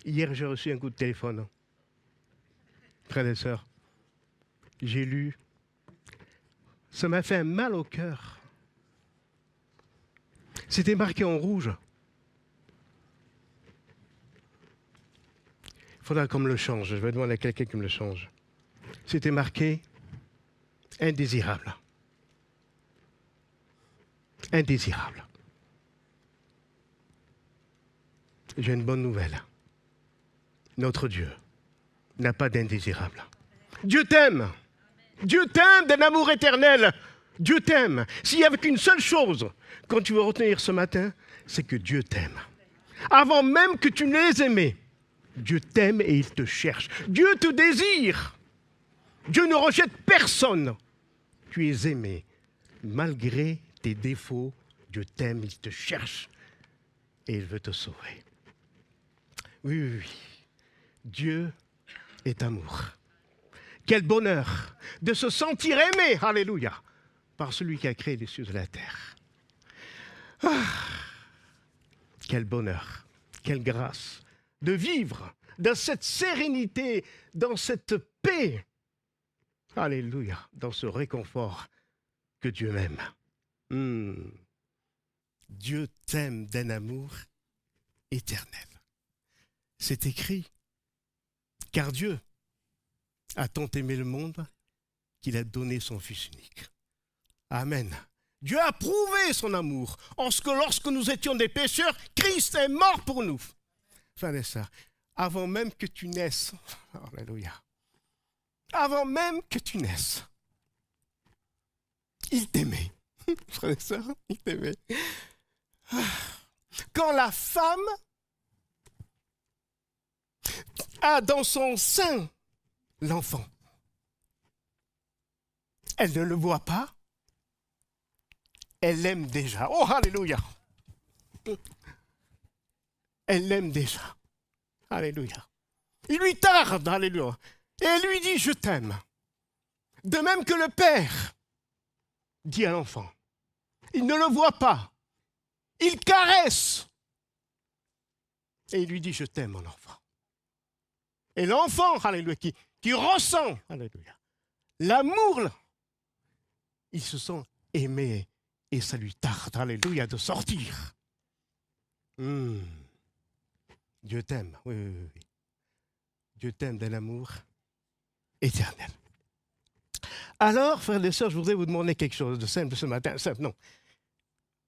Hier, j'ai reçu un coup de téléphone. Frères et sœurs, j'ai lu. Ça m'a fait un mal au cœur. C'était marqué en rouge. Il faudra qu'on me le change. Je vais demander à quelqu'un qui me le change. C'était marqué indésirable. Indésirable. J'ai une bonne nouvelle. Notre Dieu n'a pas d'indésirable. Dieu t'aime. Dieu t'aime d'un amour éternel. Dieu t'aime. S'il n'y avait qu'une seule chose, quand tu veux retenir ce matin, c'est que Dieu t'aime. Avant même que tu l'aies aimé, Dieu t'aime et il te cherche. Dieu te désire. Dieu ne rejette personne. Tu es aimé. Malgré tes défauts, Dieu t'aime, il te cherche et il veut te sauver. Oui, oui, oui. Dieu est amour. Quel bonheur de se sentir aimé, alléluia, par celui qui a créé les cieux et la terre. Ah, quel bonheur, quelle grâce de vivre dans cette sérénité, dans cette paix. Alléluia, dans ce réconfort que Dieu m'aime. Dieu t'aime d'un amour éternel. C'est écrit, car Dieu a tant aimé le monde qu'il a donné son Fils unique. Amen. Dieu a prouvé son amour en ce que lorsque nous étions des pécheurs, Christ est mort pour nous. Frères et sœurs, avant même que tu naisses, alléluia, avant même que tu naisses, il t'aimait. Frères et sœurs, il t'aimait. Quand la femme a dans son sein l'enfant, elle ne le voit pas, elle l'aime déjà. Oh, alléluia. Elle l'aime déjà. Alléluia. Il lui tarde, alléluia. Et elle lui dit, je t'aime. De même que le père dit à l'enfant. Il ne le voit pas. Il caresse. Et il lui dit, je t'aime, mon enfant. Et l'enfant, alléluia, qui ressent, alléluia, l'amour, il se sent aimé et ça lui tarde, alléluia, de sortir. Dieu t'aime, oui, oui, oui. Dieu t'aime d'un amour éternel. Alors, frères et sœurs, je voudrais vous demander quelque chose de simple ce matin. Simple, non,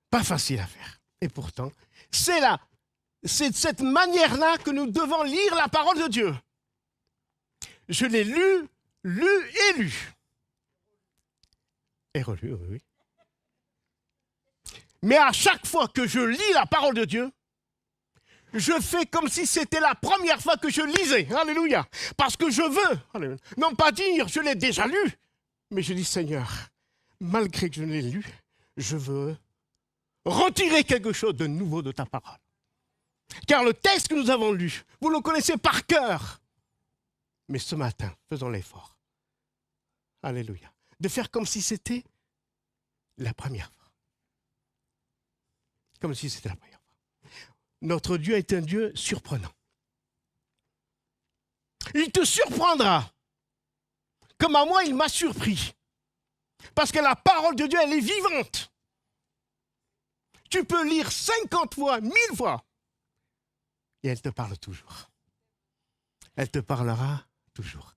pas facile à faire. Et pourtant, c'est de cette manière-là que nous devons lire la parole de Dieu. Je l'ai lu et lu. Et relu, oui. Mais à chaque fois que je lis la parole de Dieu, je fais comme si c'était la première fois que je lisais. Alléluia. Parce que je veux, alléluia, non pas dire je l'ai déjà lu, mais je dis Seigneur, malgré que je l'ai lu, je veux retirer quelque chose de nouveau de ta parole. Car le texte que nous avons lu, vous le connaissez par cœur. Mais ce matin, faisons l'effort. Alléluia. De faire comme si c'était la première fois. Comme si c'était la première fois. Notre Dieu est un Dieu surprenant. Il te surprendra. Comme à moi, il m'a surpris. Parce que la parole de Dieu, elle est vivante. Tu peux lire 50 fois, 1000 fois. Et elle te parle toujours. Elle te parlera toujours.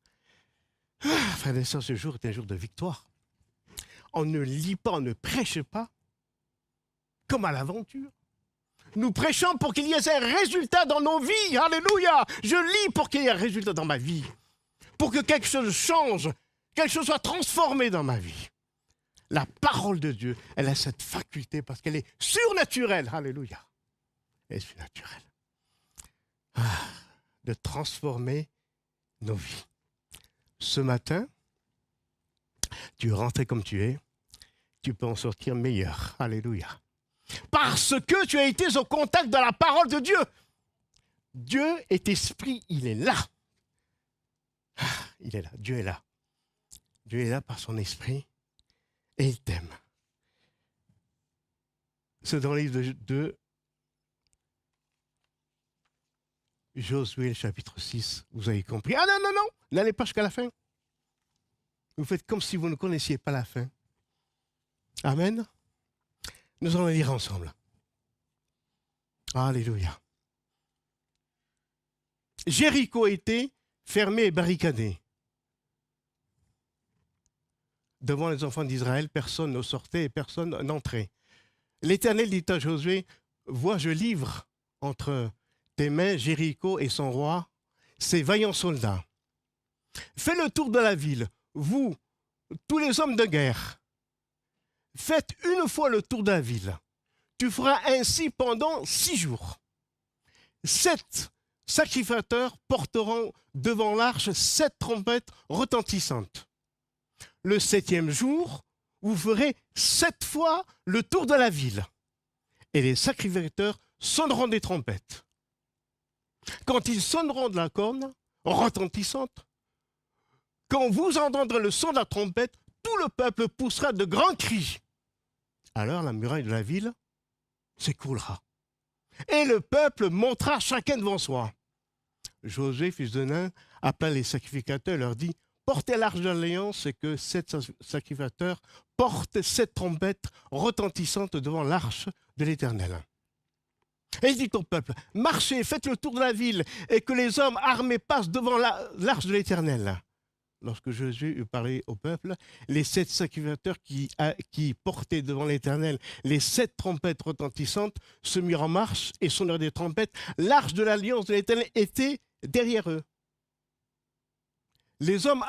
Frères et sœurs, ce jour est un jour de victoire. On ne lit pas, on ne prêche pas comme à l'aventure. Nous prêchons pour qu'il y ait un résultat dans nos vies. Alléluia. Je lis pour qu'il y ait un résultat dans ma vie. Pour que quelque chose change, quelque chose soit transformé dans ma vie. La parole de Dieu, elle a cette faculté parce qu'elle est surnaturelle. Alléluia. Elle est surnaturelle. De transformer nos vies. Ce matin, tu es rentré comme tu es, tu peux en sortir meilleur. Alléluia. Parce que tu as été au contact de la parole de Dieu. Dieu est esprit, il est là. Il est là, Dieu est là. Dieu est là par son esprit et il t'aime. C'est dans le livre de Josué, chapitre 6, vous avez compris. Ah non, non, non, n'allez pas jusqu'à la fin. Vous faites comme si vous ne connaissiez pas la fin. Amen. Nous allons lire ensemble. Alléluia. Jéricho était fermé et barricadé. Devant les enfants d'Israël, personne ne sortait et personne n'entrait. L'Éternel dit à Josué, vois, je livre entre tes mains Jéricho et son roi, ses vaillants soldats. Fais le tour de la ville, vous, tous les hommes de guerre. Faites une fois le tour de la ville. Tu feras ainsi pendant 6 jours. 7 sacrificateurs porteront devant l'arche 7 trompettes retentissantes. Le 7e jour, vous ferez 7 fois le tour de la ville. Et les sacrificateurs sonneront des trompettes. Quand ils sonneront de la corne retentissante, quand vous entendrez le son de la trompette, tout le peuple poussera de grands cris. Alors la muraille de la ville s'écroulera. Et le peuple montera chacun devant soi. Josué, fils de Nun, appela les sacrificateurs et leur dit, portez l'arche de l'alliance et que 7 sacrificateurs portent 7 trompettes retentissantes devant l'arche de l'Éternel. Et il dit au peuple, marchez, faites le tour de la ville et que les hommes armés passent devant l'arche de l'Éternel. Lorsque Josué eut parlé au peuple, les 7 sacrificateurs qui portaient devant l'Éternel les 7 trompettes retentissantes se mirent en marche et sonnèrent des trompettes. L'arche de l'alliance de l'Éternel était derrière eux. Les hommes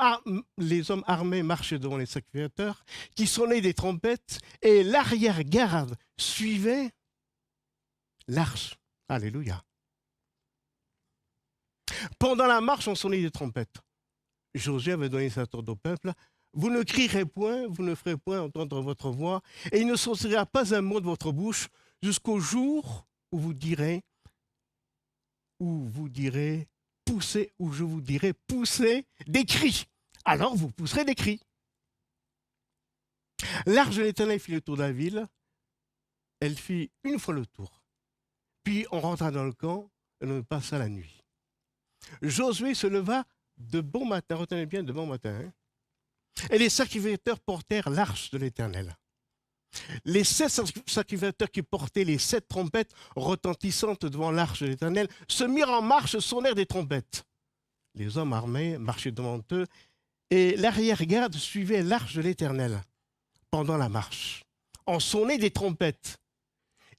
armés marchaient devant les sacrificateurs qui sonnaient des trompettes et l'arrière-garde suivait l'arche. Alléluia. Pendant la marche, on sonnait des trompettes. Josué avait donné sa ordre au peuple. Vous ne crierez point, vous ne ferez point entendre votre voix, et il ne sortira pas un mot de votre bouche jusqu'au jour où vous direz, poussez, où je vous dirai, poussez des cris. Alors vous pousserez des cris. L'arche de l'Éternel fit le tour de la ville. Elle fit une fois le tour. Puis on rentra dans le camp et on passa la nuit. Josué se leva de bon matin, retenez bien, de bon matin. Hein? Et les sacrificateurs portèrent l'arche de l'Éternel. Les 7 sacrificateurs qui portaient les 7 trompettes retentissantes devant l'arche de l'Éternel se mirent en marche, sonnèrent des trompettes. Les hommes armés marchaient devant eux et l'arrière-garde suivait l'arche de l'Éternel pendant la marche. On sonnait des trompettes.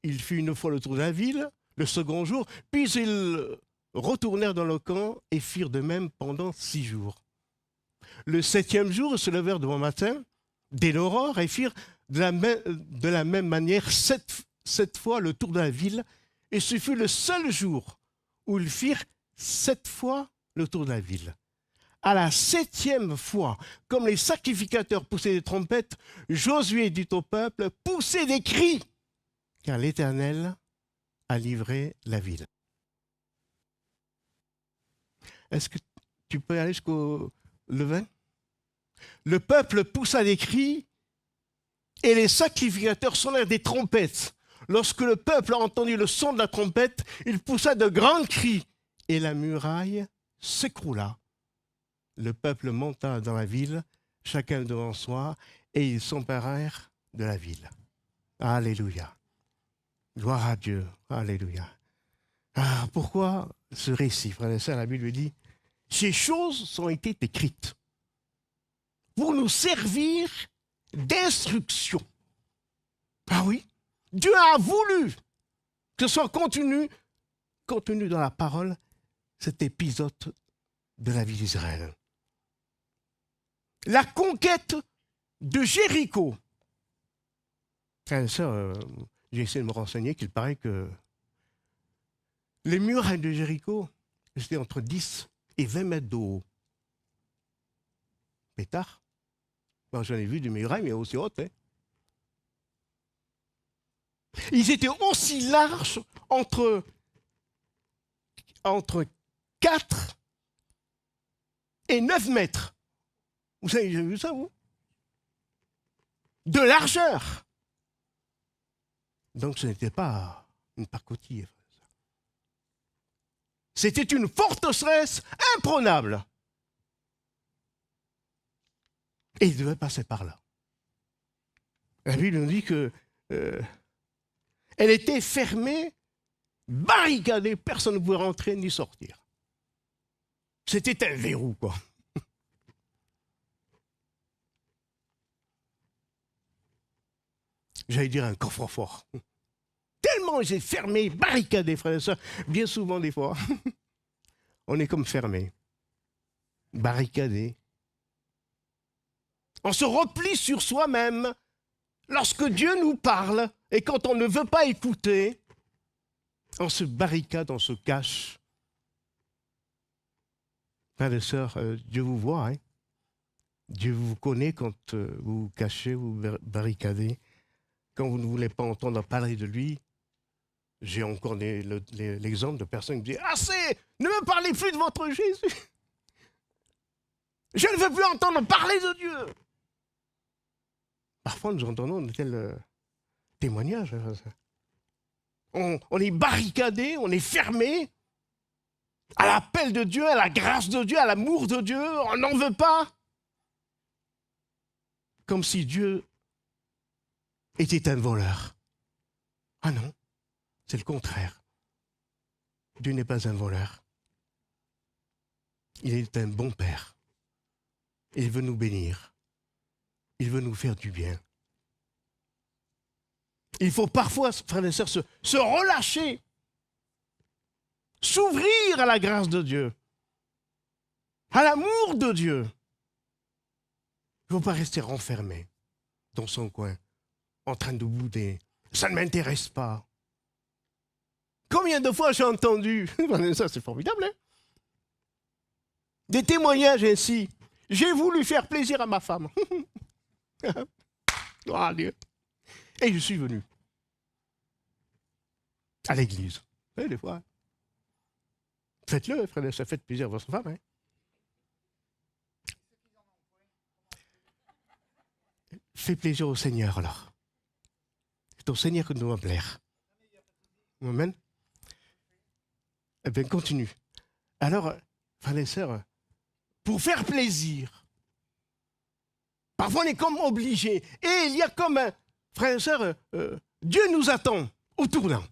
Il fit une fois le tour de la ville, le second jour, puis ils retournèrent dans le camp et firent de même pendant 6 jours. Le 7e jour, ils se levèrent de bon matin, dès l'aurore, et firent de la même manière 7 fois le tour de la ville, et ce fut le seul jour où ils firent 7 fois le tour de la ville. À la 7e fois, comme les sacrificateurs poussaient des trompettes, Josué dit au peuple, poussez des cris, car l'Éternel a livré la ville. Est-ce que tu peux aller jusqu'au levain? Le peuple poussa des cris et les sacrificateurs sonnèrent des trompettes. Lorsque le peuple a entendu le son de la trompette, il poussa de grands cris et la muraille s'écroula. Le peuple monta dans la ville, chacun devant soi, et ils s'emparèrent de la ville. Alléluia. Gloire à Dieu. Alléluia. Ah, pourquoi ce récit, frères et sœurs? La Bible dit, ces choses ont été écrites pour nous servir d'instruction. Ah oui, Dieu a voulu que ce soit contenu dans la parole, cet épisode de la vie d'Israël. La conquête de Jéricho. Frères et sœurs, j'ai essayé de me renseigner qu'il paraît que les murailles de Jéricho, c'était entre 10 et 20 mètres de haut. Pétard. Moi, j'en ai vu des murailles, mais aussi hautes. Hein. Ils étaient aussi larges entre 4 et 9 mètres. Vous avez déjà vu ça, vous? De largeur. Donc, ce n'était pas une pacotille. C'était une forteresse imprenable. Et il devait passer par là. La Bible nous dit que elle était fermée, barricadée, personne ne pouvait rentrer ni sortir. C'était un verrou, quoi. J'allais dire un coffre-fort. Tellement j'ai fermé, barricadé, frères et sœurs. Bien souvent, des fois, on est comme fermé, barricadé. On se replie sur soi-même lorsque Dieu nous parle et quand on ne veut pas écouter, on se barricade, on se cache. Frères et sœurs, Dieu vous voit, hein? Dieu vous connaît quand vous vous cachez, vous barricadez. Quand vous ne voulez pas entendre parler de lui, j'ai encore l'exemple de personnes qui disent « Assez, ne me parlez plus de votre Jésus. Je ne veux plus entendre parler de Dieu. » Parfois, nous entendons de tels témoignages. On est barricadé, on est fermé à l'appel de Dieu, à la grâce de Dieu, à l'amour de Dieu. On n'en veut pas. Comme si Dieu était un voleur. Ah non, c'est le contraire. Dieu n'est pas un voleur. Il est un bon Père. Il veut nous bénir. Il veut nous faire du bien. Il faut parfois, frères et sœurs, se relâcher, s'ouvrir à la grâce de Dieu, à l'amour de Dieu. Il ne faut pas rester renfermé dans son coin, en train de bouder. Ça ne m'intéresse pas. Combien de fois j'ai entendu, ça c'est formidable, hein? Des témoignages ainsi. J'ai voulu faire plaisir à ma femme. Gloire à Dieu. Et je suis venu à l'église. Vous savez, des fois. Faites-le, frère, ça fait plaisir à votre femme. Hein? Fais plaisir au Seigneur, alors. C'est au Seigneur que nous devons plaire. Amen. Eh bien, continue. Alors, frères et sœurs, pour faire plaisir, parfois on est comme obligé. Et il y a comme, frères et sœurs, Dieu nous attend au tournant.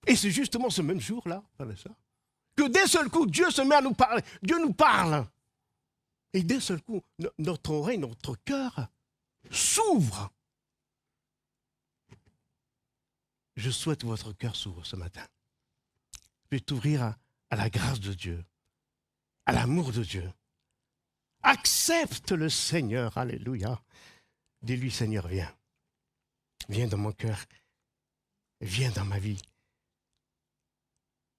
Et c'est justement ce même jour-là, frères et sœurs, que d'un seul coup, Dieu se met à nous parler. Dieu nous parle. Et d'un seul coup, notre oreille, notre cœur s'ouvre. Je souhaite que votre cœur s'ouvre ce matin. Puis t'ouvrir à la grâce de Dieu, à l'amour de Dieu. Accepte le Seigneur, alléluia. Dis-lui, Seigneur, viens. Viens dans mon cœur. Viens dans ma vie.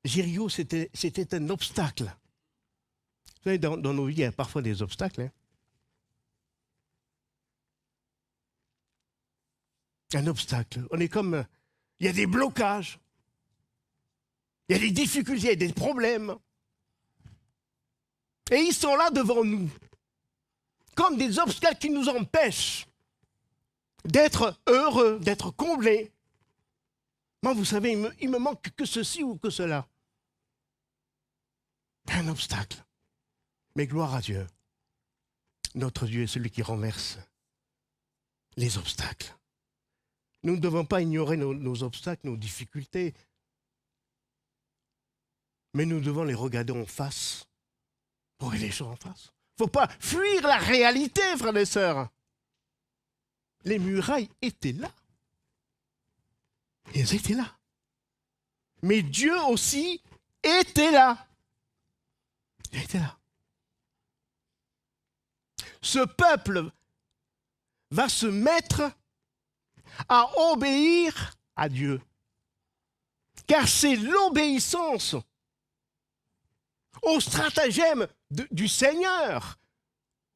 Jéricho, c'était un obstacle. Vous savez, dans nos vies, il y a parfois des obstacles. Hein? Un obstacle. On est comme... Il y a des blocages. Il y a des difficultés, il y a des problèmes. Et ils sont là devant nous. Comme des obstacles qui nous empêchent d'être heureux, d'être comblés. Moi, vous savez, il me manque que ceci ou que cela. Un obstacle. Mais gloire à Dieu. Notre Dieu est celui qui renverse les obstacles. Nous ne devons pas ignorer nos obstacles, nos difficultés. Mais nous devons les regarder en face. Pour les choses en face. Il ne faut pas fuir la réalité, frères et sœurs. Les murailles étaient là. Elles étaient là. Mais Dieu aussi était là. Il était là. Ce peuple va se mettre à obéir à Dieu. Car c'est l'obéissance au stratagème du Seigneur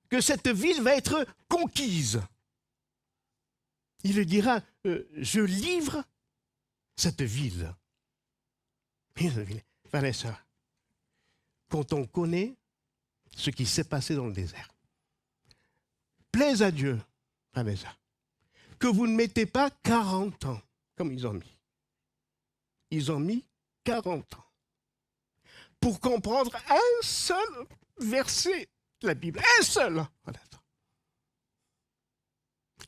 que cette ville va être conquise. Il le dira, je livre cette ville. Frères et sœurs, quand on connaît ce qui s'est passé dans le désert, plaise à Dieu, frères et sœurs, que vous ne mettez pas 40 ans, comme ils ont mis. Ils ont mis 40 ans. pour comprendre un seul verset de la Bible. Un seul.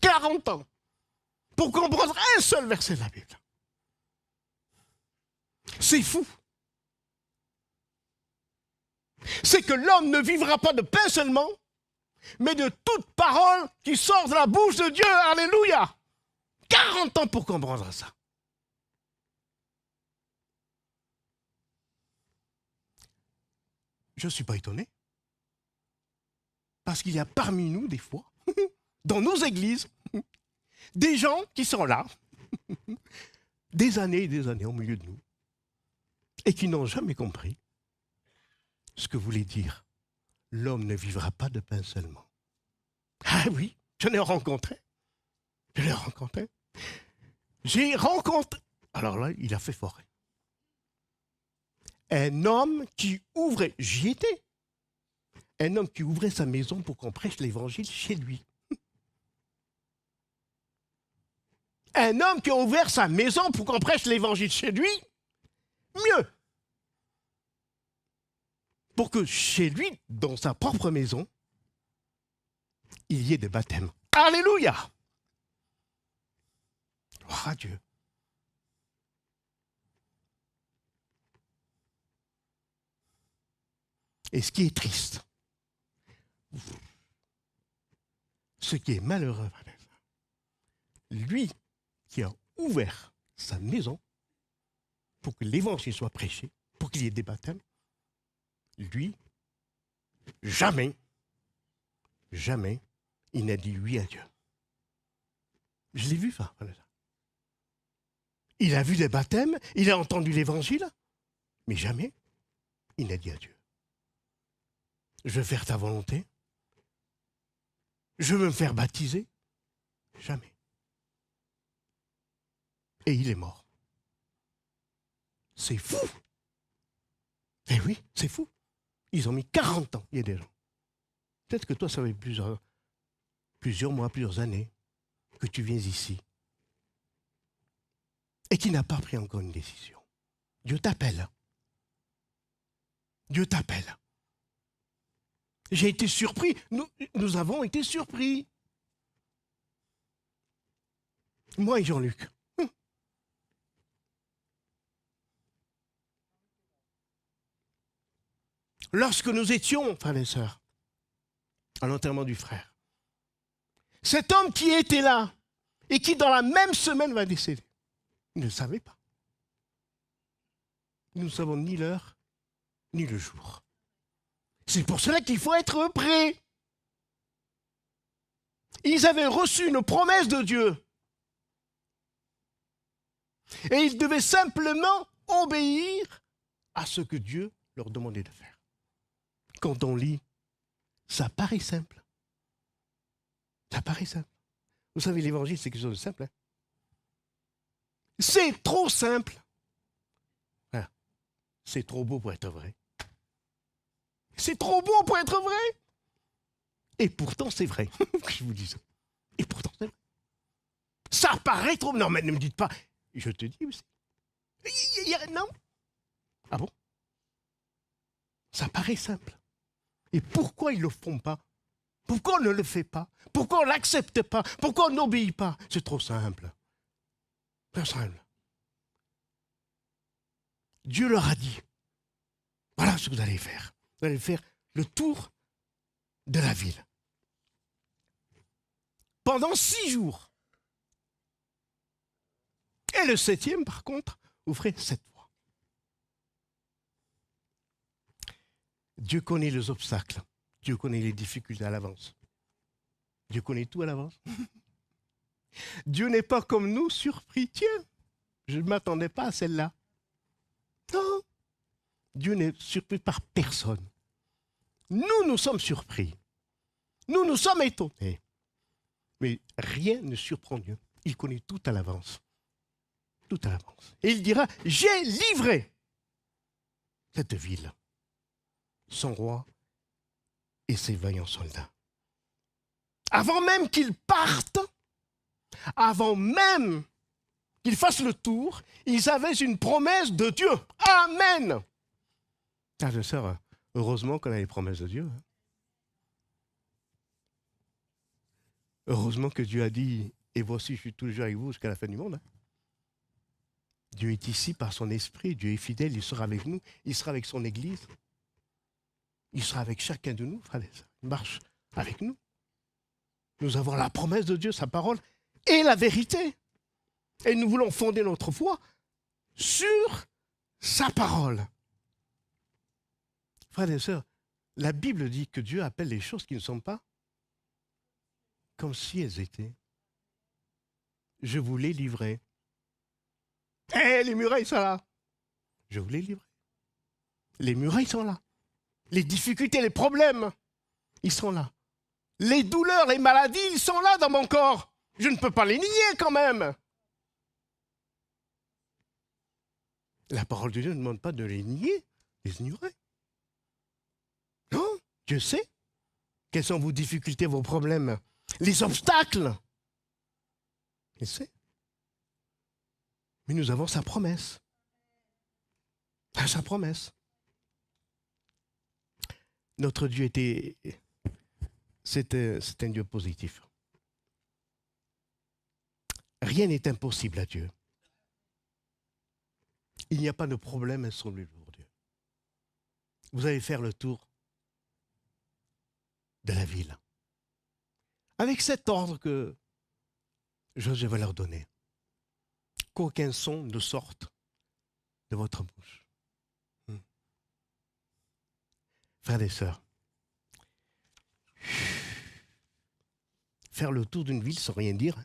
40 ans pour comprendre un seul verset de la Bible. C'est fou. C'est que l'homme ne vivra pas de pain seulement, mais de toute parole qui sort de la bouche de Dieu. Alléluia. 40 ans pour comprendre ça. Je ne suis pas étonné. Parce qu'il y a parmi nous, des fois, dans nos églises, des gens qui sont là, des années et des années au milieu de nous, et qui n'ont jamais compris ce que voulait dire « l'homme ne vivra pas de pain seulement ». Ah oui, je l'ai rencontré. Je l'ai rencontré. J'ai rencontré... Alors là, il a fait forêt. Un homme qui ouvrait... J'y étais. Un homme qui ouvrait sa maison pour qu'on prêche l'évangile chez lui. Un homme qui a ouvert sa maison pour qu'on prêche l'évangile chez lui. Mieux. Pour que chez lui, dans sa propre maison, il y ait des baptêmes. Alléluia! Gloire à Dieu. Et ce qui est triste, ce qui est malheureux, lui qui a ouvert sa maison pour que l'évangile soit prêché, pour qu'il y ait des baptêmes, lui, jamais, il n'a dit oui à Dieu. Je l'ai vu, ça. Il a vu des baptêmes, il a entendu l'évangile, mais jamais il n'a dit à Dieu. Je veux faire ta volonté. Je veux me faire baptiser. Jamais. Et il est mort. C'est fou. Eh oui, c'est fou. Ils ont mis 40 ans, il y a des gens. Peut-être que toi, ça fait plusieurs mois, plusieurs années que tu viens ici et qui n'a pas pris encore une décision. Dieu t'appelle. Dieu t'appelle. J'ai été surpris. Nous avons été surpris. Moi et Jean-Luc. Lorsque nous étions, frères et sœurs, à l'enterrement du frère, cet homme qui était là et qui dans la même semaine va décéder, il ne le savait pas. Nous ne savons ni l'heure, ni le jour. C'est pour cela qu'il faut être prêt. Ils avaient reçu une promesse de Dieu. Et ils devaient simplement obéir à ce que Dieu leur demandait de faire. Quand on lit, ça paraît simple. Ça paraît simple. Vous savez, l'évangile, c'est quelque chose de simple. Hein? C'est trop simple. Ah, c'est trop beau pour être vrai. C'est trop beau pour être vrai. Et pourtant, c'est vrai. Que je vous dis ça. Et pourtant, c'est vrai. Ça paraît trop... Non, mais ne me dites pas... Je te dis aussi. Non. Ah bon? Ça paraît simple. Et pourquoi ils ne le font pas? Pourquoi on ne le fait pas? Pourquoi on ne l'accepte pas? Pourquoi on n'obéit pas? C'est trop simple. Trop simple. Dieu leur a dit, voilà ce que vous allez faire. Vous allez faire le tour de la ville. Pendant 6 jours. Et le 7e, par contre, vous ferez 7 fois. Dieu connaît les obstacles. Dieu connaît les difficultés à l'avance. Dieu connaît tout à l'avance. Dieu n'est pas comme nous surpris. Tiens, je ne m'attendais pas à celle-là. Non. Dieu n'est surpris par personne. Nous sommes surpris. Nous sommes étonnés. Mais rien ne surprend Dieu. Il connaît tout à l'avance. Tout à l'avance. Et il dira, j'ai livré cette ville, son roi et ses vaillants soldats. Avant même qu'ils partent, avant même qu'ils fassent le tour, ils avaient une promesse de Dieu. Amen. Frères et sœurs, heureusement qu'on a les promesses de Dieu. Heureusement que Dieu a dit, et voici, je suis toujours avec vous jusqu'à la fin du monde. Dieu est ici par son esprit, Dieu est fidèle, il sera avec nous, il sera avec son Église. Il sera avec chacun de nous, frères et sœurs. Il marche avec nous. Nous avons la promesse de Dieu, sa parole, et la vérité. Et nous voulons fonder notre foi sur sa parole. Frères et sœurs, la Bible dit que Dieu appelle les choses qui ne sont pas comme si elles étaient. Je vous l'ai livré. Les murailles sont là. Je vous l'ai livré. Les murailles sont là. Les difficultés, les problèmes, ils sont là. Les douleurs, les maladies, ils sont là dans mon corps. Je ne peux pas les nier quand même. La parole de Dieu ne demande pas de les nier, les ignorer. Non, Dieu sait quelles sont vos difficultés, vos problèmes, les obstacles. Il sait. Mais nous avons sa promesse. Sa promesse. Notre Dieu c'est un Dieu positif. Rien n'est impossible à Dieu. Il n'y a pas de problème insoluble pour Dieu. Vous allez faire le tour de la ville. Avec cet ordre que Josué va leur donner. Qu'aucun son ne sorte de votre bouche. Frères et sœurs, faire le tour d'une ville sans rien dire,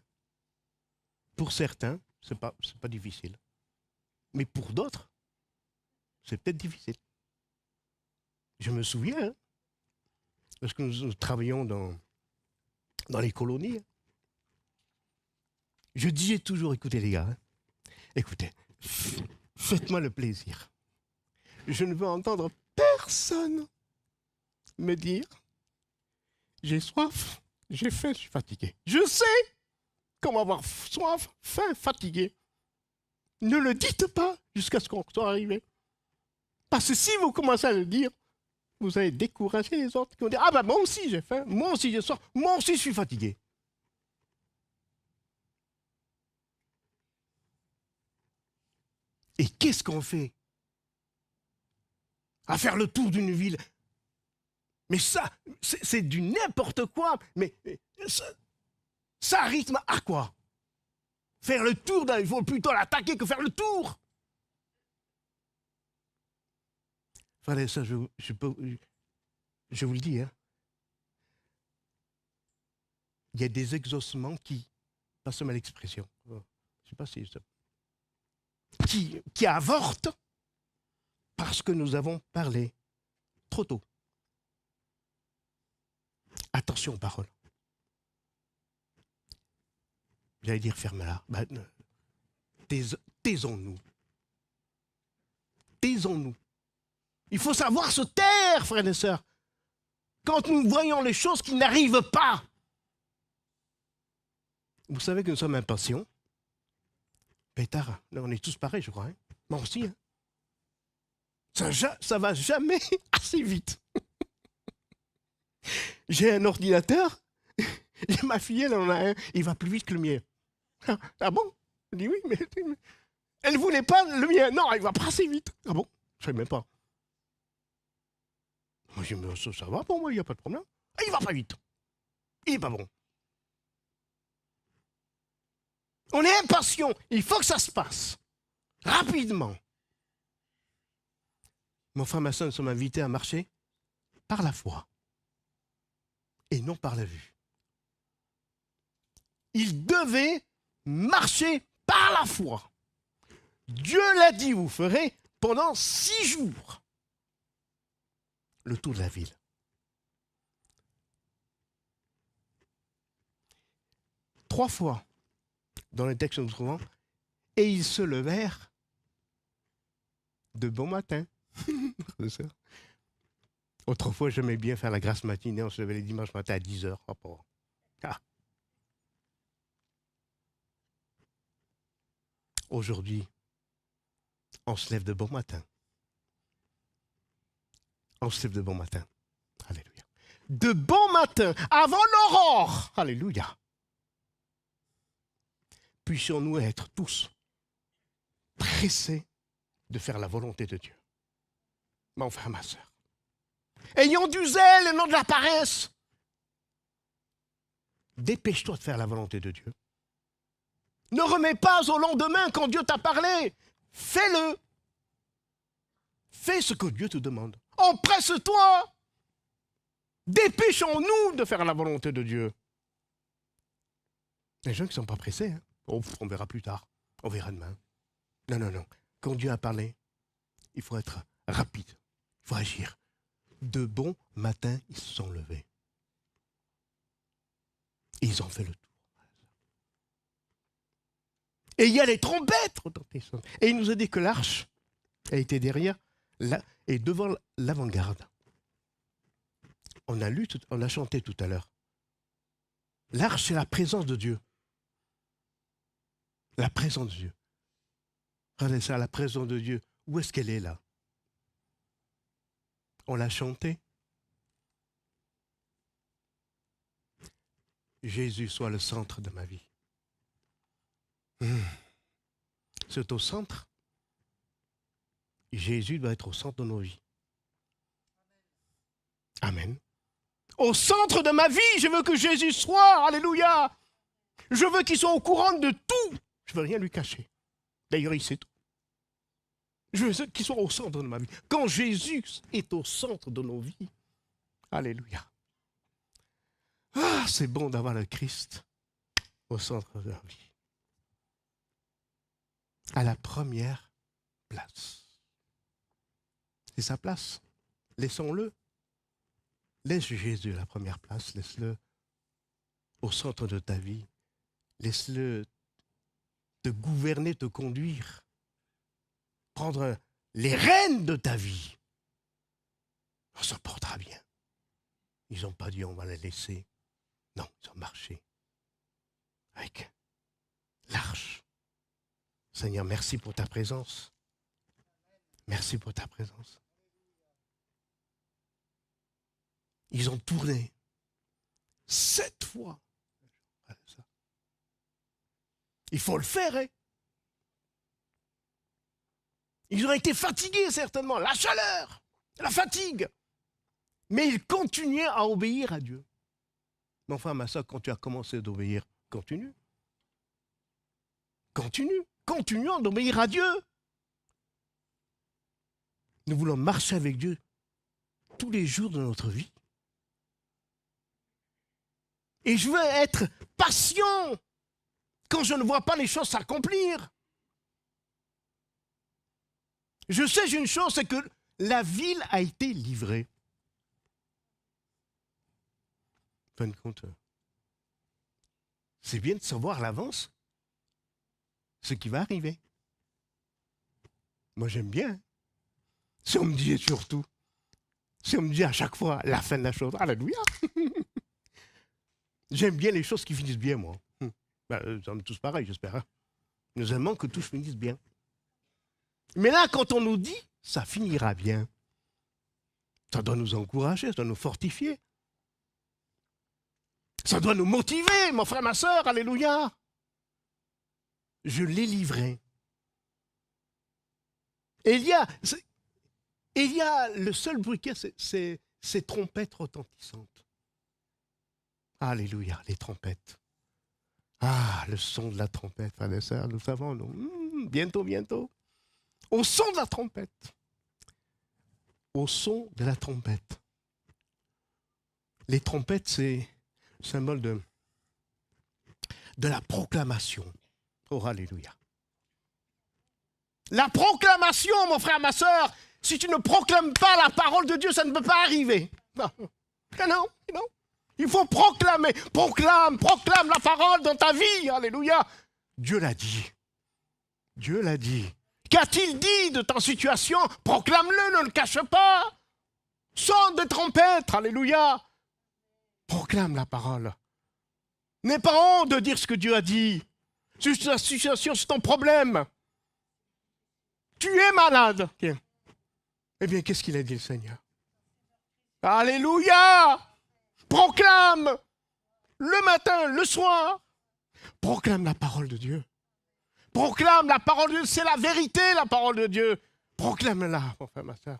pour certains, c'est pas difficile. Mais pour d'autres, c'est peut-être difficile. Je me souviens, parce que nous travaillions dans les colonies, je disais toujours, écoutez les gars, écoutez, faites-moi le plaisir. Je ne veux entendre personne me dire, j'ai soif, j'ai faim, je suis fatigué. Je sais comment avoir soif, faim, fatigué. Ne le dites pas jusqu'à ce qu'on soit arrivé. Parce que si vous commencez à le dire, vous allez décourager les autres qui vont dire, ah ben moi aussi j'ai faim, moi aussi j'ai soif, moi aussi je suis fatigué. Et qu'est-ce qu'on fait à faire le tour d'une ville? Mais ça, c'est du n'importe quoi. Mais ça rythme à quoi? Faire le tour, il faut plutôt l'attaquer que faire le tour. Enfin, ça, je vous le dis, hein. Il y a des exaucements qui, passez-moi l'expression, je ne sais pas si qui avortent parce que nous avons parlé trop tôt. Attention aux paroles. J'allais dire ferme-la. Ben, taisons-nous. Taisons-nous. Il faut savoir se taire, frères et sœurs. Quand nous voyons les choses qui n'arrivent pas. Vous savez que nous sommes impatients. Pétard, on est tous pareils, je crois. Hein? Moi aussi. Hein? Ça va jamais assez vite. J'ai un ordinateur. Ma fille, elle en a un. Il va plus vite que le mien. Ah bon? Je dis oui, mais elle ne voulait pas le mien. Non, il va pas assez vite. Ah bon? Je ne sais même pas. Moi, je me dis, ça va pour moi, il n'y a pas de problème. Ah, il va pas vite. Il n'est pas bon. On est impatient. Il faut que ça se passe. Rapidement. Mon frère, ma soeur, nous sommes invités à marcher par la foi. Et non par la vue. Il devait marcher par la foi. Dieu l'a dit, vous ferez pendant 6 jours le tour de la ville. Trois fois dans le texte que nous trouvons, et ils se levèrent de bon matin. Autrefois, j'aimais bien faire la grasse matinée, on se levait les dimanches matin à 10h. Ah. Aujourd'hui, on se lève de bon matin. On se lève de bon matin. Alléluia. De bon matin, avant l'aurore. Alléluia. Puissions-nous être tous pressés de faire la volonté de Dieu. Mon frère, ma soeur. Ayons du zèle et non de la paresse. Dépêche-toi de faire la volonté de Dieu. Ne remets pas au lendemain quand Dieu t'a parlé. Fais-le. Fais ce que Dieu te demande. Empresse-toi. Dépêchons-nous de faire la volonté de Dieu. Les gens qui ne sont pas pressés, hein. Oh, on verra plus tard. On verra demain. Non, non, non. Quand Dieu a parlé, il faut être rapide. Il faut agir. De bon matin, ils se sont levés. Et ils ont fait le tour. Et il y a les trompettes. Et il nous a dit que l'arche a été derrière et devant l'avant-garde. On a chanté tout à l'heure. L'arche, c'est la présence de Dieu. La présence de Dieu. Regardez ça, la présence de Dieu. Où est-ce qu'elle est là? On l'a chanté. Jésus soit le centre de ma vie. C'est au centre. Jésus doit être au centre de nos vies. Amen. Au centre de ma vie, je veux que Jésus soit. Alléluia. Je veux qu'il soit au courant de tout. Je ne veux rien lui cacher. D'ailleurs, il sait tout. Je veux qu'il soit au centre de ma vie. Quand Jésus est au centre de nos vies, alléluia. Ah, c'est bon d'avoir le Christ au centre de la vie. À la première place. C'est sa place. Laissons-le. Laisse Jésus à la première place. Laisse-le au centre de ta vie. Laisse-le te gouverner, te conduire. Prendre les rênes de ta vie. On se portera bien. Ils n'ont pas dit on va les laisser. Non, ils ont marché avec l'arche. Seigneur, merci pour ta présence. Merci pour ta présence. Ils ont tourné 7 fois. Il faut le faire, hein? Ils ont été fatigués, certainement. La chaleur, la fatigue. Mais ils continuaient à obéir à Dieu. Mais enfin, ma soeur, quand tu as commencé d'obéir, continue. Continue. Continuons d'obéir à Dieu. Nous voulons marcher avec Dieu tous les jours de notre vie. Et je veux être patient quand je ne vois pas les choses s'accomplir. Je sais une chose, c'est que la ville a été livrée. En fin de compte, c'est bien de savoir à l'avance ce qui va arriver. Moi, j'aime bien. Si on me dit surtout, si on me dit à chaque fois la fin de la chose, alléluia. J'aime bien les choses qui finissent bien, moi. Nous sommes tous pareils, j'espère. Hein? Nous aimons que tout finisse bien. Mais là, quand on nous dit, ça finira bien, ça doit nous encourager, ça doit nous fortifier. Ça doit nous motiver, mon frère, ma soeur, alléluia. Je l'ai livré. Et il y a le seul bruit qu'il y a, c'est ces trompettes retentissantes. Alléluia, les trompettes. Ah, le son de la trompette, frères et sœurs, nous savons, nous, bientôt, bientôt. Au son de la trompette. Au son de la trompette. Les trompettes, c'est le symbole de la proclamation. Oh, alléluia. La proclamation, mon frère, ma soeur, si tu ne proclames pas la parole de Dieu, ça ne peut pas arriver. Non, non, non. Il faut proclamer. Proclame la parole dans ta vie. Alléluia. Dieu l'a dit. Dieu l'a dit. Qu'a-t-il dit de ta situation? Proclame-le, ne le cache pas. Sonne de trompette. Alléluia. Proclame la parole. N'aie pas honte de dire ce que Dieu a dit. C'est ta situation, c'est ton problème. Tu es malade. Eh bien, qu'est-ce qu'il a dit, le Seigneur? Alléluia. Proclame le matin, le soir. Proclame la parole de Dieu. Proclame la parole de Dieu. C'est la vérité, la parole de Dieu. Proclame-la, mon frère, ma soeur.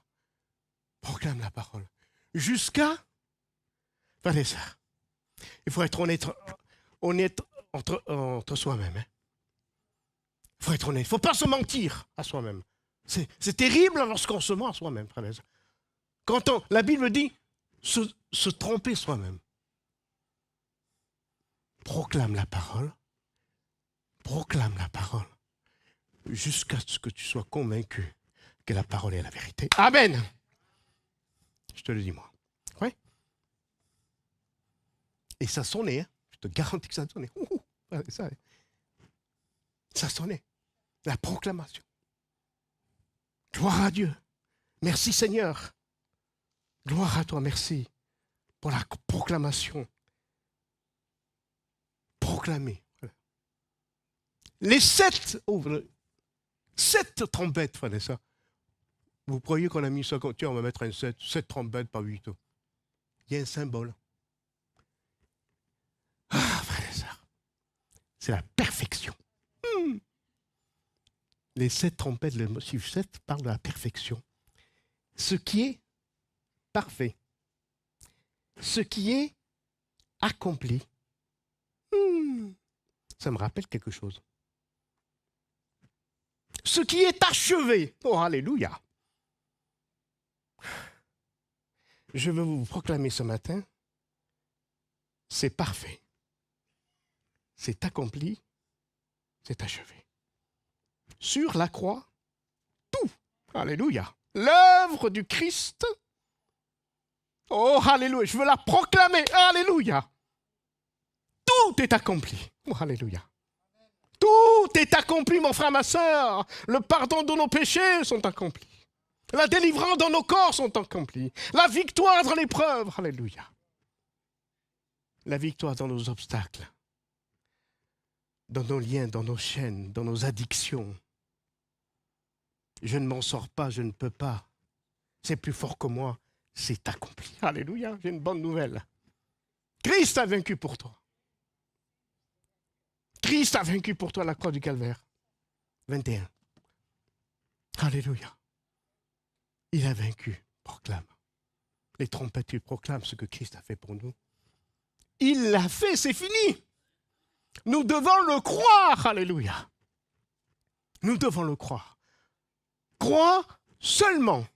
Proclame la parole. Jusqu'à... Frères et sœurs, il faut être honnête entre soi-même. Hein. Il faut être honnête. Il ne faut pas se mentir à soi-même. C'est terrible lorsqu'on se ment à soi-même, frères et sœurs. Quand la Bible dit se tromper soi-même. Proclame la parole. Proclame la parole. Jusqu'à ce que tu sois convaincu que la parole est la vérité. Amen. Je te le dis, moi. Oui. Et ça sonnait. Hein. Je te garantis que ça sonnait. Ça sonnait. La proclamation. Gloire à Dieu. Merci Seigneur. Gloire à toi, merci pour la proclamation. Proclamer. Les 7 trompettes, frère et sœurs. Vous croyez qu'on a mis ça comme, tiens, on va mettre un 7 trompettes, pas 8. Il y a un symbole. Ah, frère et sœurs, c'est la perfection. Les 7 trompettes, le chiffre 7 parle de la perfection. Ce qui est parfait. Ce qui est accompli. Ça me rappelle quelque chose. Ce qui est achevé. Oh, alléluia. Je veux vous proclamer ce matin, c'est parfait. C'est accompli. C'est achevé. Sur la croix, tout. Alléluia. L'œuvre du Christ. Oh, alléluia. Je veux la proclamer. Alléluia. Tout est accompli. Oh, alléluia. Tout est accompli, mon frère, ma soeur. Le pardon de nos péchés sont accomplis. La délivrance dans nos corps sont accomplis. La victoire dans l'épreuve. Alléluia. La victoire dans nos obstacles. Dans nos liens, dans nos chaînes, dans nos addictions. Je ne m'en sors pas, je ne peux pas. C'est plus fort que moi. C'est accompli. Alléluia, j'ai une bonne nouvelle. Christ a vaincu pour toi. Christ a vaincu pour toi la croix du calvaire. 21. Alléluia. Il a vaincu. Proclame. Les trompettes, tu proclames ce que Christ a fait pour nous. Il l'a fait, c'est fini. Nous devons le croire. Alléluia. Nous devons le croire. Croire seulement.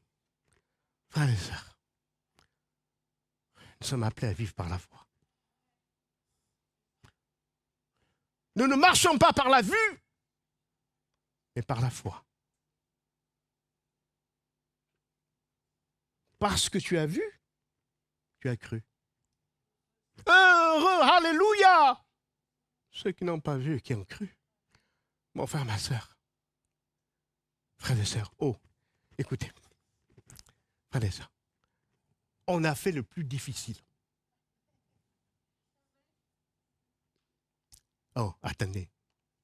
Frères et sœurs, nous sommes appelés à vivre par la foi. Nous ne marchons pas par la vue, mais par la foi. Parce que tu as vu, tu as cru. Heureux, alléluia! Ceux qui n'ont pas vu, qui ont cru. Mon frère, ma soeur, frères et sœurs, oh, écoutez, frères et sœurs, on a fait le plus difficile. Oh, attendez,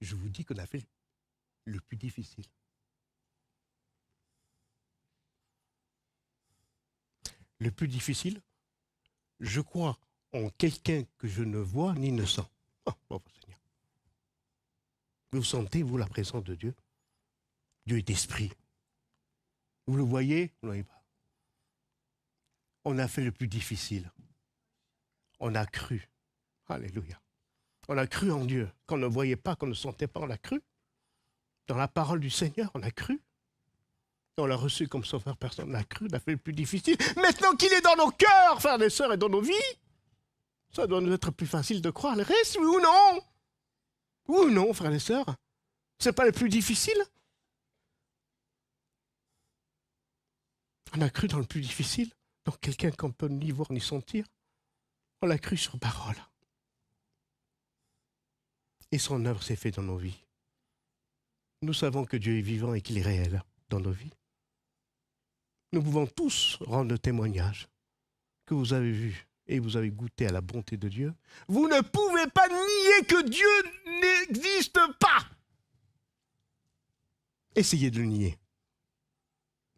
je vous dis qu'on a fait le plus difficile. Le plus difficile, je crois en quelqu'un que je ne vois ni ne sens. Oh, bon Seigneur. Vous sentez, vous, la présence de Dieu? Dieu est esprit. Vous le voyez? Vous ne le voyez pas. On a fait le plus difficile. On a cru. Alléluia. On a cru en Dieu. Qu'on ne voyait pas, qu'on ne sentait pas, on a cru. Dans la parole du Seigneur, on a cru. On l'a reçu comme sauveur, personne n'a cru, on a fait le plus difficile. Maintenant qu'il est dans nos cœurs, frères et sœurs, et dans nos vies, ça doit nous être plus facile de croire le reste, oui ou non? Oui ou non, frères et sœurs? C'est pas le plus difficile? On a cru dans le plus difficile, dans quelqu'un qu'on peut ni voir ni sentir. On l'a cru sur parole. Et son œuvre s'est faite dans nos vies. Nous savons que Dieu est vivant et qu'il est réel dans nos vies. Nous pouvons tous rendre le témoignage que vous avez vu et vous avez goûté à la bonté de Dieu. Vous ne pouvez pas nier que Dieu n'existe pas. Essayez de le nier.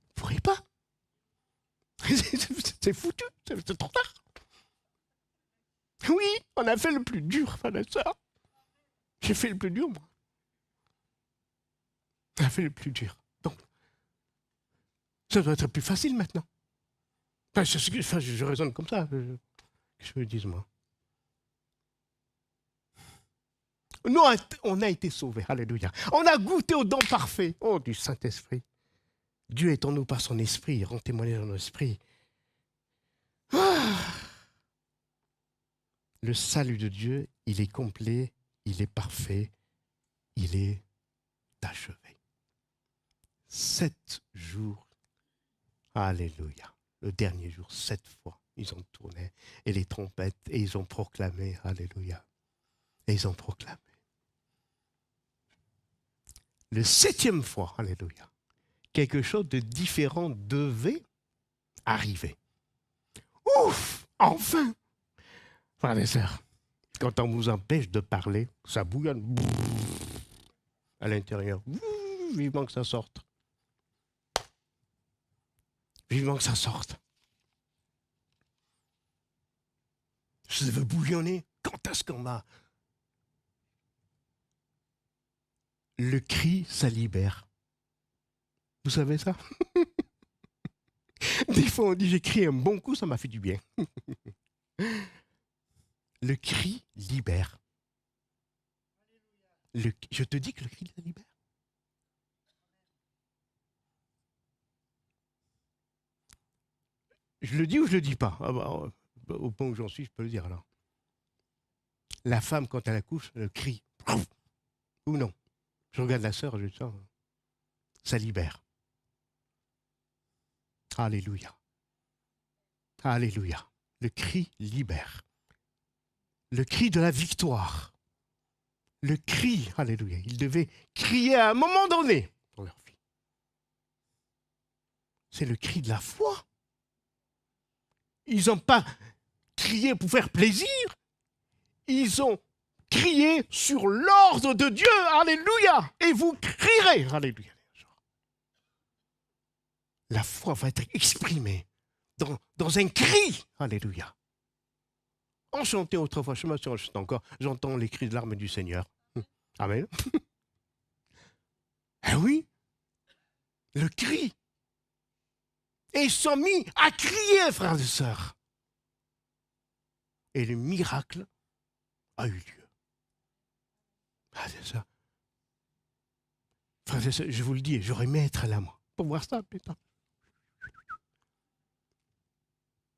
Vous ne pourrez pas. C'est foutu, c'est trop tard. Oui, on a fait le plus dur, frère et sœur. J'ai fait le plus dur, moi. On a fait le plus dur. Donc, ça doit être plus facile maintenant. Enfin, je raisonne comme ça. Que je me dise, moi. Nous, on a été sauvés. Alléluia. On a goûté au don parfait. Oh, du Saint-Esprit. Dieu est en nous par son esprit. Il rend témoignage dans nos esprits. Ah. Le salut de Dieu, il est complet, il est parfait, il est achevé. 7 jours. Alléluia. Le dernier jour, 7 fois, ils ont tourné. Et les trompettes, et ils ont proclamé. Alléluia. Et ils ont proclamé. Le 7e fois, alléluia, quelque chose de différent devait arriver. Ouf! Enfin! Frères et sœurs, quand on vous empêche de parler, ça bouillonne à l'intérieur. Vivement que ça sorte. Vivement que ça sorte. Je veux bouillonner. Quand est-ce qu'on m'a... Le cri, ça libère. Vous savez ça? Des fois, on dit j'ai crié un bon coup, ça m'a fait du bien. Le cri libère. Je te dis que le cri libère. Je le dis ou je le dis pas? Au point où j'en suis, je peux le dire alors. La femme, quand elle accouche, elle crie. Ou non? Je regarde la sœur, je sens. Ça libère. Alléluia. Alléluia. Le cri libère. Le cri de la victoire. Le cri, alléluia. Ils devaient crier à un moment donné dans leur vie. C'est le cri de la foi. Ils n'ont pas crié pour faire plaisir. Ils ont crié sur l'ordre de Dieu. Alléluia. Et vous crierez. Alléluia. La foi va être exprimée dans un cri. Alléluia. Enchanté autrefois, je me suis enchanté encore, j'entends les cris de l'arme du Seigneur. Amen. Eh oui, le cri. Et ils sont mis à crier, frères et sœurs. Et le miracle a eu lieu. Ah, c'est ça. Frères et sœurs, je vous le dis, j'aurais aimé être là, moi, pour voir ça, putain.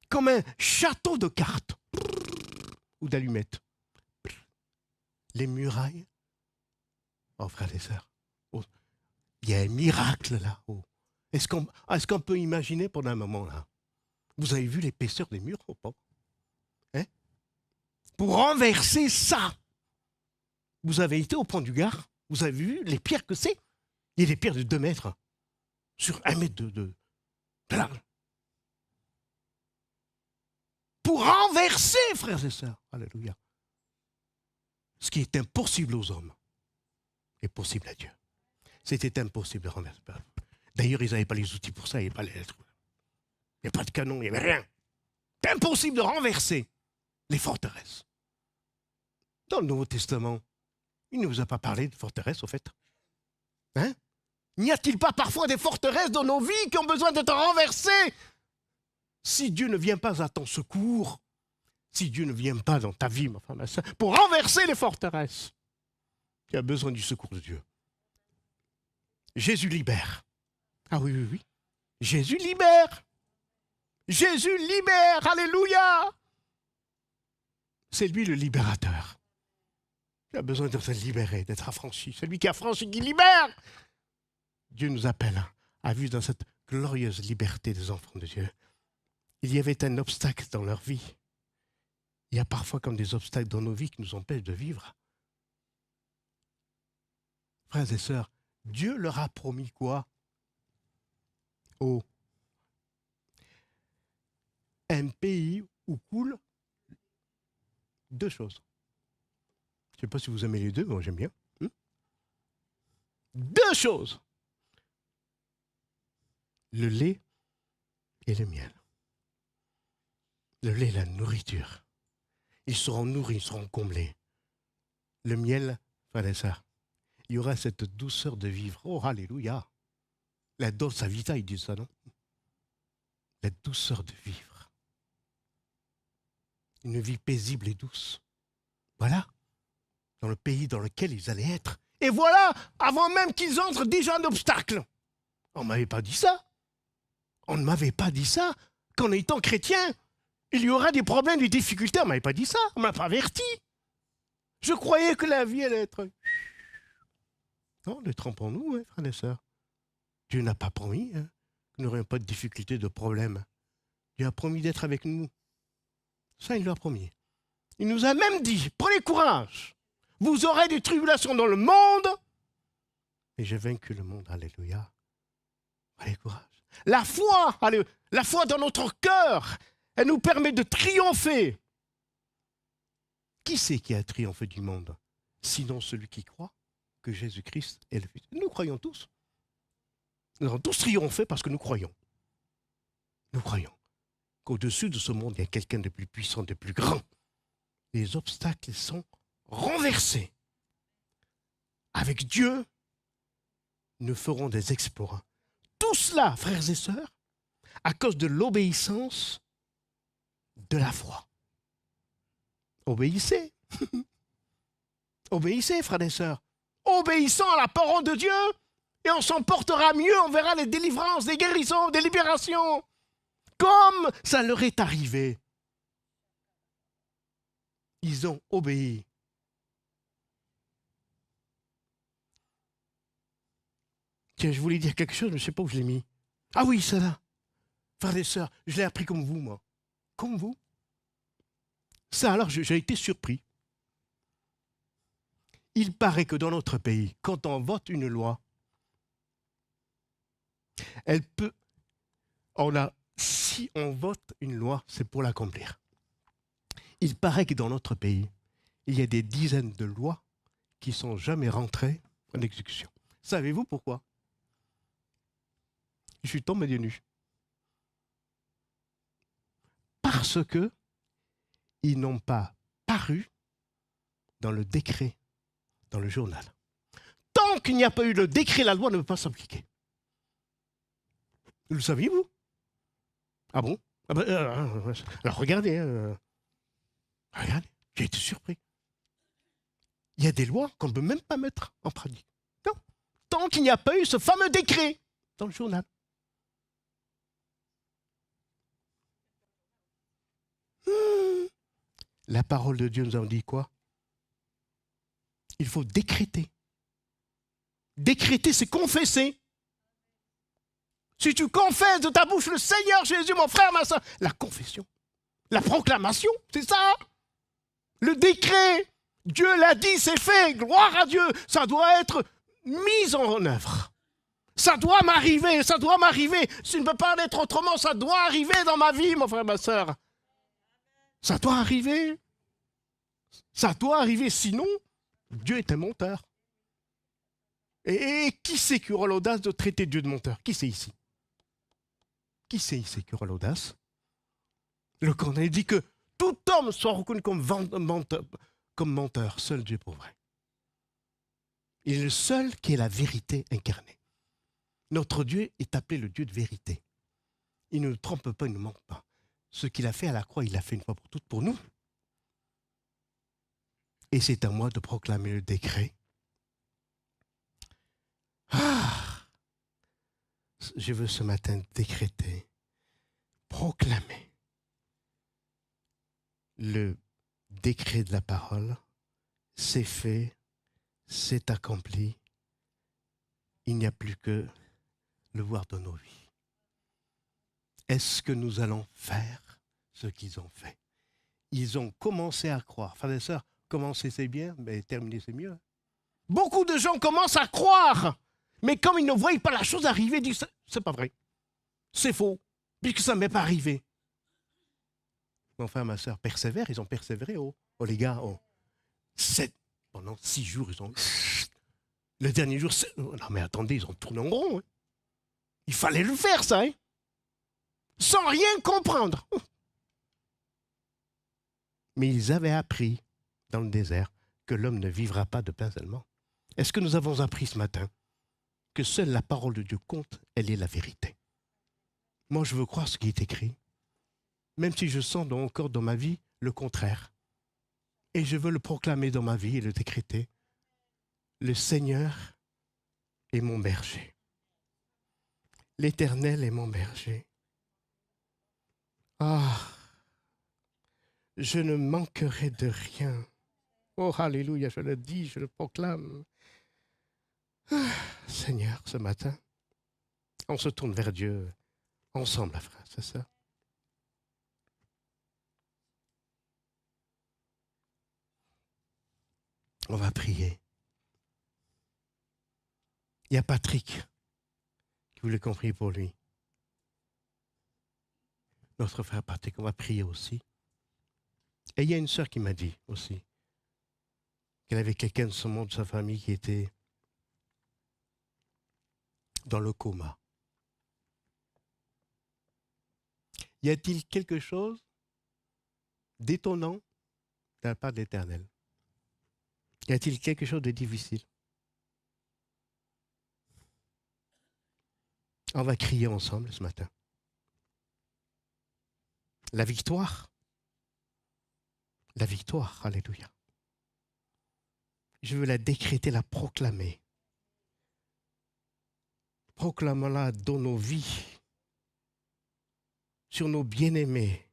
Comme un château de cartes ou d'allumettes. Les murailles. Oh, frères et sœurs, oh, il y a un miracle là. Oh. Est-ce qu'on peut imaginer pendant un moment là? Vous avez vu l'épaisseur des murs ou pas? Hein? Pour renverser ça, vous avez été au Pont du Gard, vous avez vu les pierres que c'est? Il y a des pierres de 2 mètres sur 1 mètre de large. Pour renverser, frères et sœurs. Alléluia. Ce qui est impossible aux hommes est possible à Dieu. C'était impossible de renverser. D'ailleurs, ils n'avaient pas les outils pour ça, il n'y avait pas les lettres. Il n'y avait pas de canon, il n'y avait rien. C'est impossible de renverser les forteresses. Dans le Nouveau Testament, il ne vous a pas parlé de forteresses, au fait. Hein? N'y a-t-il pas parfois des forteresses dans nos vies qui ont besoin d'être renversées? Si Dieu ne vient pas à ton secours, si Dieu ne vient pas dans ta vie, ma femme, ma soeur, pour renverser les forteresses, tu as besoin du secours de Dieu. Jésus libère. Ah oui, oui, oui. Jésus libère. Jésus libère. Alléluia. C'est lui le libérateur. Tu as besoin d'être libéré, d'être affranchi. C'est lui qui affranchit, qui libère. Dieu nous appelle à vivre dans cette glorieuse liberté des enfants de Dieu. Il y avait un obstacle dans leur vie. Il y a parfois comme des obstacles dans nos vies qui nous empêchent de vivre. Frères et sœurs, Dieu leur a promis quoi? Oh, un pays où coulent 2 choses. Je ne sais pas si vous aimez les 2, mais moi j'aime bien. 2 choses. Le lait et le miel. Le lait, la nourriture. Ils seront nourris, ils seront comblés. Le miel, frères et sœurs, il y aura cette douceur de vivre. Oh, alléluia. La dolce vita, ils disent ça, non? La douceur de vivre. Une vie paisible et douce. Voilà. Dans le pays dans lequel ils allaient être. Et voilà, avant même qu'ils entrent, déjà un obstacle. On ne m'avait pas dit ça. On ne m'avait pas dit ça. Qu'en étant chrétien, il y aura des problèmes, des difficultés. On ne m'avait pas dit ça. On ne m'a pas averti. Je croyais que la vie allait être... Non, ne trompons-nous, hein, frères et sœurs. Dieu n'a pas promis que nous n'aurions pas de difficultés, de problèmes. Dieu a promis d'être avec nous. Ça, il l'a promis. Il nous a même dit, prenez courage. Vous aurez des tribulations dans le monde. Et j'ai vaincu le monde. Alléluia. Allez, courage. La foi, la foi dans notre cœur, elle nous permet de triompher. Qui c'est qui a triomphé du monde? Sinon celui qui croit que Jésus-Christ est le Fils. Nous croyons tous. Nous avons tous triomphé parce que nous croyons. Nous croyons qu'au-dessus de ce monde, il y a quelqu'un de plus puissant, de plus grand. Les obstacles sont renversés. Avec Dieu, nous ferons des exploits. Tout cela, frères et sœurs, à cause de l'obéissance de la foi. Obéissez. Obéissez, frères et sœurs. Obéissons à la parole de Dieu et on s'en portera mieux. On verra les délivrances, des guérisons, des libérations. Comme ça leur est arrivé. Ils ont obéi. Tiens, je voulais dire quelque chose, mais je ne sais pas où je l'ai mis. Ah oui, ça là. Frères et sœurs, je l'ai appris comme vous, moi. Comme vous. Ça, alors, j'ai été surpris. Il paraît que dans notre pays, quand on vote une loi, elle peut... si on vote une loi, c'est pour l'accomplir. Il paraît que dans notre pays, il y a des dizaines de lois qui ne sont jamais rentrées en exécution. Savez-vous pourquoi? Je suis tombé des nues. Parce que ils n'ont pas paru dans le décret, dans le journal. Tant qu'il n'y a pas eu le décret, la loi ne peut pas s'appliquer. Le saviez-vous? Ah bon? Alors regardez, regardez, j'ai été surpris. Il y a des lois qu'on ne peut même pas mettre en pratique. Non, tant qu'il n'y a pas eu ce fameux décret dans le journal. La parole de Dieu nous en dit quoi? Il faut décréter. Décréter, c'est confesser. Si tu confesses de ta bouche le Seigneur Jésus, mon frère, ma soeur, la confession, la proclamation, c'est ça. Le décret, Dieu l'a dit, c'est fait, gloire à Dieu. Ça doit être mis en œuvre. Ça doit m'arriver, ça doit m'arriver. Ça ne peut pas être autrement, ça doit arriver dans ma vie, mon frère, ma soeur. Ça doit arriver. Ça doit arriver, sinon, Dieu est un menteur. Et qui c'est qui aura l'audace de traiter Dieu de menteur? Qui c'est ici? Qui c'est ici qui aura l'audace? Le Corneille dit que tout homme soit reconnu comme menteur. Seul Dieu pour vrai. Il est le seul qui est la vérité incarnée. Notre Dieu est appelé le Dieu de vérité. Il ne nous trompe pas, il ne ment pas. Ce qu'il a fait à la croix, il l'a fait une fois pour toutes pour nous. Et c'est à moi de proclamer le décret. Je veux ce matin décréter, proclamer le décret de la parole. C'est fait, c'est accompli. Il n'y a plus que le voir dans nos vies. Est-ce que nous allons faire ce qu'ils ont fait? Ils ont commencé à croire. Frères et sœurs, commencer c'est bien, mais terminer c'est mieux. Beaucoup de gens commencent à croire, mais comme ils ne voient pas la chose arriver, ils disent c'est pas vrai, c'est faux, puisque ça ne m'est pas arrivé. Mon frère, ma soeur, persévèrent, ils ont persévéré, les gars, pendant 6 jours, ils ont... Le dernier jour, non mais attendez, ils ont tourné en rond. Hein. Il fallait le faire, ça, hein. Sans rien comprendre. Mais ils avaient appris dans le désert que l'homme ne vivra pas de pain seulement. Est-ce que nous avons appris ce matin que seule la parole de Dieu compte, elle est la vérité? Moi, je veux croire ce qui est écrit, même si je sens encore dans ma vie le contraire. Et je veux le proclamer dans ma vie et le décréter. Le Seigneur est mon berger. L'Éternel est mon berger. Ah, je ne manquerai de rien. Oh, alléluia, je le dis, je le proclame. Ah, Seigneur, ce matin, on se tourne vers Dieu ensemble, frère, c'est ça? On va prier. Il y a Patrick qui voulait qu'on prie pour lui. Notre frère Patrick, on va prier aussi. Et il y a une sœur qui m'a dit aussi qu'elle avait quelqu'un de son monde, de sa famille, qui était dans le coma. Y a-t-il quelque chose d'étonnant de la part de l'Éternel? Y a-t-il quelque chose de difficile? On va crier ensemble ce matin. La victoire, alléluia. Je veux la décréter, la proclamer. Proclamons-la dans nos vies, sur nos bien-aimés,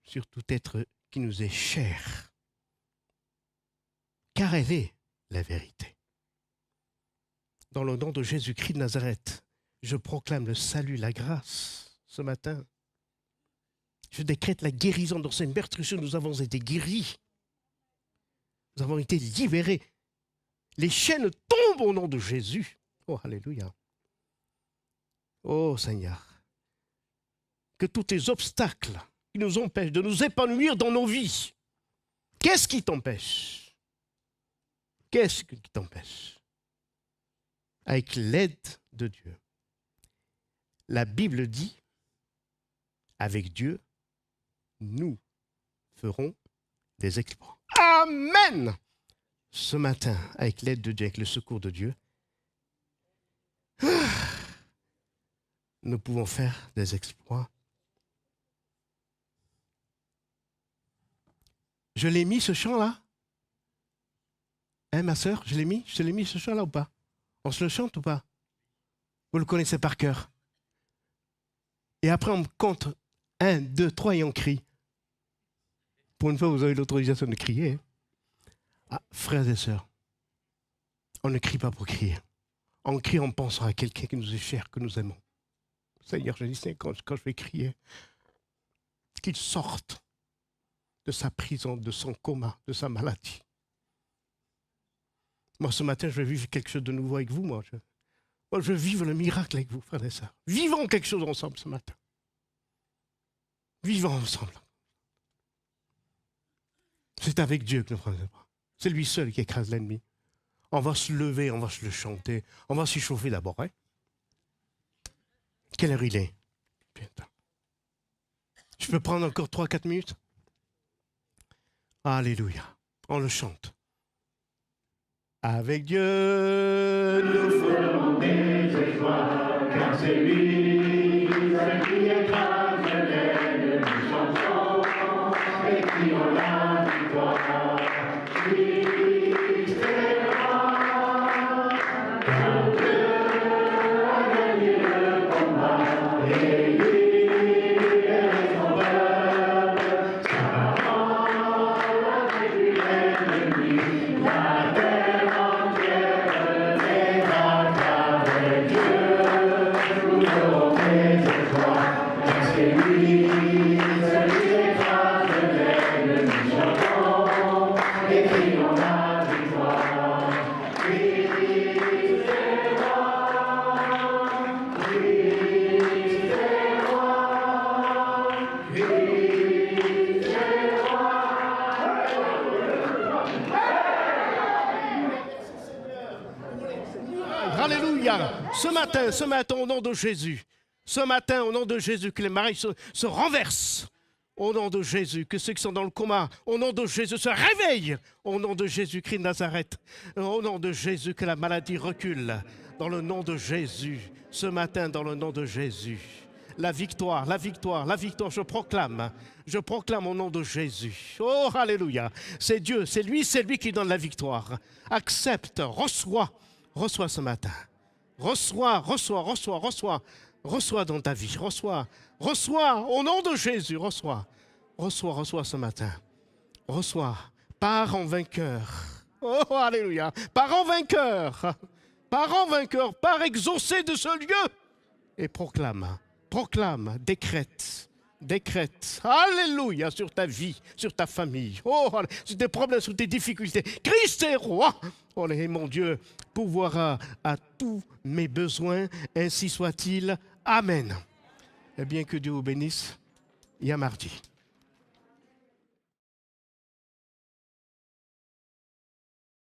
sur tout être qui nous est cher, car elle est la vérité. Dans le nom de Jésus-Christ de Nazareth, je proclame le salut, la grâce ce matin. Je décrète la guérison dans ces meurtrissures. Nous avons été guéris. Nous avons été libérés. Les chaînes tombent au nom de Jésus. Oh, alléluia. Oh, Seigneur. Que tous tes obstacles qui nous empêchent de nous épanouir dans nos vies. Qu'est-ce qui t'empêche? Qu'est-ce qui t'empêche? Avec l'aide de Dieu. La Bible dit, avec Dieu, nous ferons des exploits. Amen! Ce matin, avec l'aide de Dieu, avec le secours de Dieu, nous pouvons faire des exploits. Je l'ai mis ce chant-là? Hein, ma sœur, je l'ai mis? Je l'ai mis ce chant-là ou pas? On se le chante ou pas? Vous le connaissez par cœur. Et après, on me compte 1, 2, 3 et on crie. Pour une fois, vous avez l'autorisation de crier. Ah, frères et sœurs, on ne crie pas pour crier. On crie en pensant à quelqu'un qui nous est cher, que nous aimons. Seigneur, je dis, quand je vais crier, qu'il sorte de sa prison, de son coma, de sa maladie. Moi, ce matin, je vais vivre quelque chose de nouveau avec vous. Moi, je veux vivre le miracle avec vous, frères et sœurs. Vivons quelque chose ensemble ce matin. Vivons ensemble. C'est avec Dieu que nous prenons les bras. C'est lui seul qui écrase l'ennemi. On va se lever, on va se le chanter. On va s'y chauffer d'abord. Hein? Quelle heure il est? Bientôt. Je peux prendre encore 3-4 minutes? Alléluia. On le chante. Avec Dieu, nous ferons des exploits, car c'est lui, qui écrase l'ennemi, nous chantons, et qui ont la victoire. Christ est roi, car Dieu a gagné le combat, et lui est son peuple, sa parole a vaincu l'ennemi, la terre entière verra qu'avec Dieu, nous aurons des exploits, car c'est lui, celui qui écrase l'ennemi, nous chantons, et crions la victoire. Christ est roi, Christ est roi, Christ est roi. Alléluia. Ce matin, au nom de Jésus, ce matin, au nom de Jésus, que les marées se renversent. Au nom de Jésus, que ceux qui sont dans le coma, au nom de Jésus, se réveillent. Au nom de Jésus-Christ de Nazareth. Au nom de Jésus, que la maladie recule. Dans le nom de Jésus. Ce matin, dans le nom de Jésus. La victoire, la victoire, la victoire, je proclame au nom de Jésus. Oh, alléluia. C'est Dieu, c'est lui qui donne la victoire. Accepte, reçois ce matin. Reçois dans ta vie, reçois, au nom de Jésus, reçois ce matin. Reçois, pars en vainqueur. Oh, alléluia. Pars en vainqueur, pars exaucé de ce lieu. Et proclame, décrète, alléluia, sur ta vie, sur ta famille, oh, sur tes problèmes, sur tes difficultés. Christ est roi. Oh, et mon Dieu pourvoira à tous mes besoins, ainsi soit-il. Amen. Eh bien, que Dieu vous bénisse. Et à mardi.